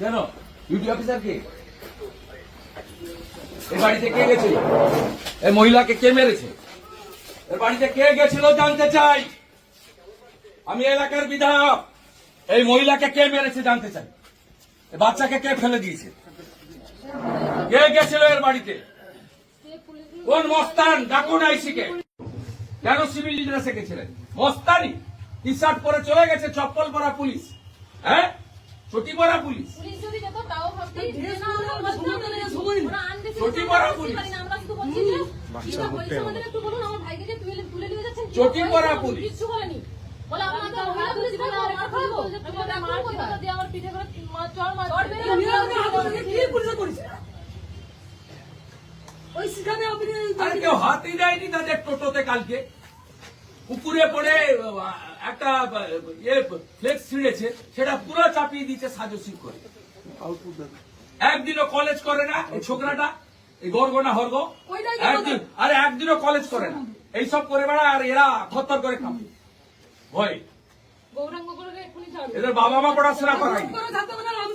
কেন duty officer কে? এই বাড়িতে কে গেছিল? এই মহিলাকে কে মেরেছে? এর বাড়িতে কে গেছিল জানতে চাই। আমি এলাকার বিধায়ক। এই মহিলাকে কে মেরেছে জানতে চাই। এই বাচ্চাকে কে ফেলে দিয়েছে? কে গেছিল এর বাড়িতে? কোন মস্তান? ডাকুন আইসিকে। কেন সিভিল ড্রেসে গেছিলেন? মস্তানি টি শার্ট পরে চলে গেছে, চপ্পল পরা পুলিশ, হ্যাঁ ছুটি পরা পুলিশ, ছুটি পরা পুলিশ, ছুটি পরা পুলিশ। আর কেউ হাতই দেয়নি তাদের টোটোতে কালকে। পুকুরে পড়ে একটা ফ্লেক্স ছিঁড়েছে, সেটা পুরো চাপিয়ে দিয়েছে সাজসিং করে। একদিনও কলেজ করে না এই ছোকরাটা, এই গর্গনা হর্গ। একদিনও কলেজ করে না, এইসব করে বেড়া। আর এরা খত্তর করে কাঁপে ভয়। এদের বাবা মা পড়াশোনা করায়নি,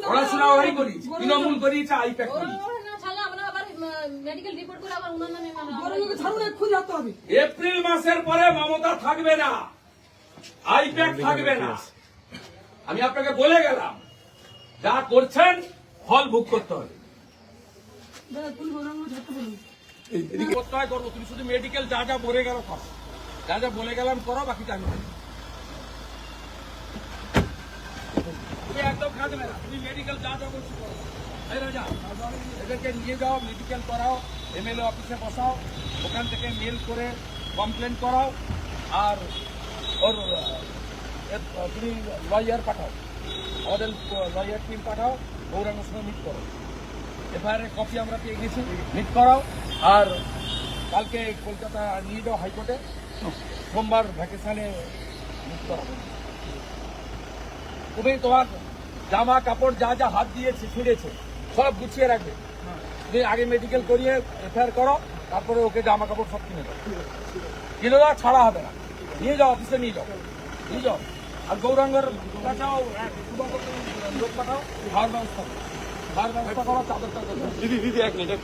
পড়াশোনা ওরাই করিয়েছে, তৃণমূল করিয়েছে, আইপ্যাক করিয়েছে। এপ্রিল মাসের পরে মমতা থাকবে না, আইপ্যাক থাকবে না। আমি আপনাকে বলে গেলাম, যা করছেন ফল ভোগ করতে হবে। করবো, তুমি শুধু মেডিকেল যা যা বলে গেল করো, যা যা বলে গেলাম করো, বাকিটা আমি তুমি একদম খাজবে না। তুমি মেডিকেল যা যা করছো করো। এদেরকে নিয়ে যাও, মেডিকেল করাও, এমএলএ অফিসে বসাও, ওখান থেকে মেল করে কমপ্লেন করাও। আর ওর তুমি লয়ার পাঠাও, আমাদের লয়ার টিম পাঠাও, গৌরাঙ্গের সঙ্গে মিট করো। এফআইআর কপি আমরা পেয়ে গেছি, মিট করাও। আর কালকে কলকাতা নিয়ে যাও হাইকোর্টে, সোমবার ভ্যাকেশনে মিট করাবো। তুমি তোমার জামা কাপড় যা যা হাত দিয়েছে ছিঁড়েছে সব গুছিয়ে রাখবে। তুমি আগে মেডিকেল করিয়ে এফআইআর করো, তারপরে ওকে জামা কাপড় সব কিনে দাও, কিনে দাও, ছাড়া হবে না। নিয়ে যাও, অফিসে নিয়ে যাও, নিয়ে যাও। আর গৌরাঙ্গের কাছেও লোক পাঠাও, খাওয়ার ব্যবস্থা করো, খাওয়ার ব্যবস্থা করো, চাদর টাদর। দিদি এক মিনিট।